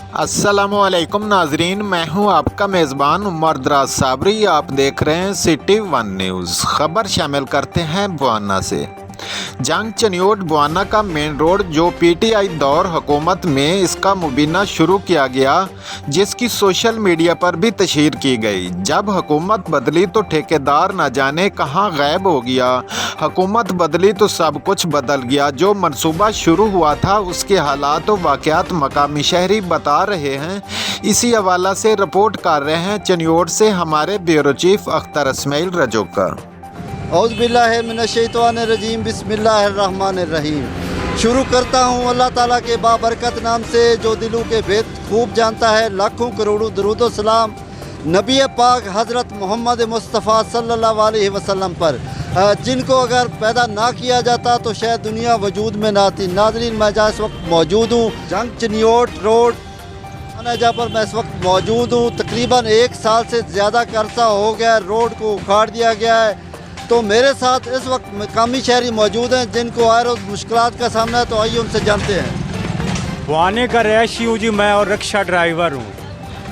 अस्सलामुअलैकुम नाजरीन, मैं हूं आपका मेज़बान उमर दराज साबरी। आप देख रहे हैं सिटी वन न्यूज़। खबर शामिल करते हैं बुआना से। जंग चनियोट बुआना का मेन रोड जो पीटीआई दौर हुकूमत में इसका मुबीना शुरू किया गया, जिसकी सोशल मीडिया पर भी तशहीर की गई। जब हुकूमत बदली तो ठेकेदार न जाने कहाँ गायब हो गया। हुकूमत बदली तो सब कुछ बदल गया। जो मंसूबा शुरू हुआ था उसके हालात और वाक़यात मकामी शहरी बता रहे हैं। इसी हवाला से रिपोर्ट कर रहे हैं चनियोट से हमारे ब्यूरो चीफ अख्तर इस्माइल रजोका। औज़ुबिल्लाहिमिनश्शैतानिर्रजीम, बिस्मिल्लाहिर्रहमानिर्रहीम। शुरू करता हूँ अल्लाह ताला के बाबरकत नाम से जो दिलों के भेद खूब जानता है। लाखों करोड़ों दरूद व सलाम नबी पाक हज़रत मोहम्मद मुस्तफ़ा सल्लल्लाहु अलैहि वसल्लम पर, जिनको अगर पैदा ना किया जाता तो शायद दुनिया वजूद में ना आती। नाज़रीन, मैं जहाँ इस वक्त मौजूद हूँ जंग चनियोट रोड, जहाँ पर मैं इस वक्त मौजूद हूँ, तकरीबन 1 साल से ज़्यादा का अरसा हो गया है। रोड को उखाड़ दिया गया है। तो मेरे साथ इस वक्त मकामी शहरी मौजूद हैं जिनको हर रोज़ मुश्किलात का सामना है। तो आइए उनसे जानते हैं। बुआने का रहायशी हूँ जी मैं, और रिक्शा ड्राइवर हूँ।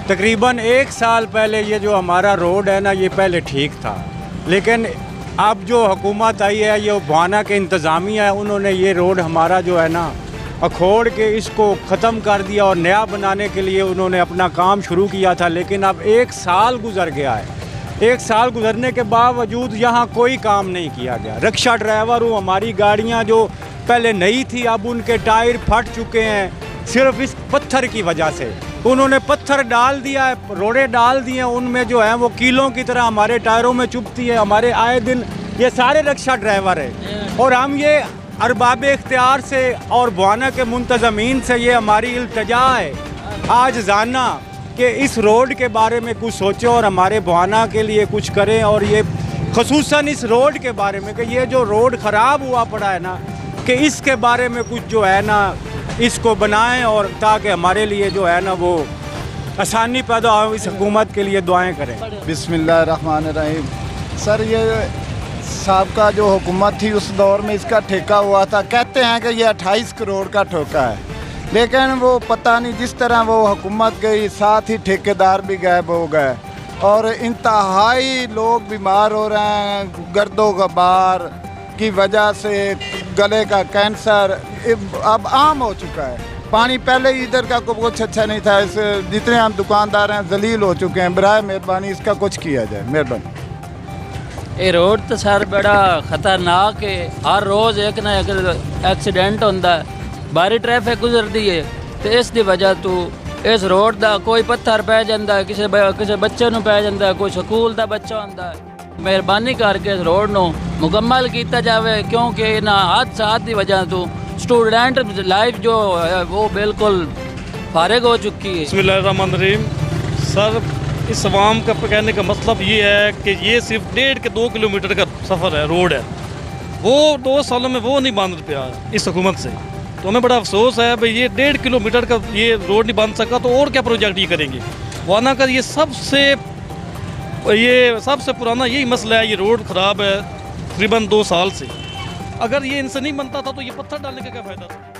तकरीबन 1 साल पहले ये जो हमारा रोड है ना, ये पहले ठीक था, लेकिन अब जो हुकूमत आई है, ये बुआना के इंतज़ामिया है, उन्होंने ये रोड हमारा जो है ना अखोड़ के इसको ख़त्म कर दिया और नया बनाने के लिए उन्होंने अपना काम शुरू किया था। लेकिन अब 1 साल गुजर गया है। 1 साल गुजरने के बावजूद यहाँ कोई काम नहीं किया गया। रिक्शा ड्राइवर हूँ, हमारी गाड़ियाँ जो पहले नई थी अब उनके टायर फट चुके हैं, सिर्फ इस पत्थर की वजह से। उन्होंने पत्थर डाल दिया है, रोड़े डाल दिए हैं, उनमें जो है वो कीलों की तरह हमारे टायरों में चुभती है। हमारे आए दिन ये सारे रिक्शा ड्राइवर हैं और हम ये अरबाब इख्तियार से और बुआना के मुंतज़मीन से ये हमारी इल्तिजा है आज जाना कि इस रोड के बारे में कुछ सोचें और हमारे बुआना के लिए कुछ करें। और ये ख़ुसूसन इस रोड के बारे में कि ये जो रोड ख़राब हुआ पड़ा है ना, कि इसके बारे में कुछ जो है ना इसको बनाएं, और ताकि हमारे लिए जो है ना वो आसानी पैदा हो। इस हुकूमत के लिए दुआएं करें। बिस्मिल्लाहिर्रहमानिर्रहीम। सर, ये साबका जो हुकूमत थी उस दौर में इसका ठेका हुआ था। कहते हैं कि ये 28 करोड़ का ठोका है, लेकिन वो पता नहीं जिस तरह वो हुकूमत गई साथ ही ठेकेदार भी गायब हो गए और इंतहाई लोग बीमार हो रहे हैं। गर्दो गबार की वजह से गले का कैंसर अब आम हो चुका है। पानी पहले ही इधर का कुछ अच्छा नहीं था। इस जितने हम दुकानदार हैं जलील हो चुके हैं। बराए मेहरबानी इसका कुछ किया जाए, मेहरबानी। ये रोड तो सर बड़ा खतरनाक है। हर रोज़ एक ना एक एक्सीडेंट होता है। भारी ट्रैफिक गुजरती है तो इस दी वजह तो इस रोड का कोई पत्थर पै जाता है, किसी बच्चे नूं पै जाता है, कोई स्कूल का बच्चा होता है। मेहरबानी करके इस रोड नूं मुकम्मल किया जाए, क्योंकि ना हादसात की वजह तो स्टूडेंट लाइफ जो है वो बिल्कुल फारिग हो चुकी है। बिस्मिल्लाहिर्रहमानिर्रहीम। सर, इस आवाम का कहने का मतलब ये है कि ये सिर्फ 1.5 किलोमीटर का सफ़र है, रोड है, वो 2 सालों में वो नहीं बन पाया इस हुकूमत से। तो हमें बड़ा अफसोस है भाई, ये 1.5 किलोमीटर का ये रोड नहीं बन सका तो और क्या प्रोजेक्ट ये करेंगे। बुआना का ये सबसे पुराना यही मसला है। ये रोड ख़राब है तकरीबन 2 साल से। अगर ये इनसे नहीं बनता था तो ये पत्थर डालने का क्या फ़ायदा था।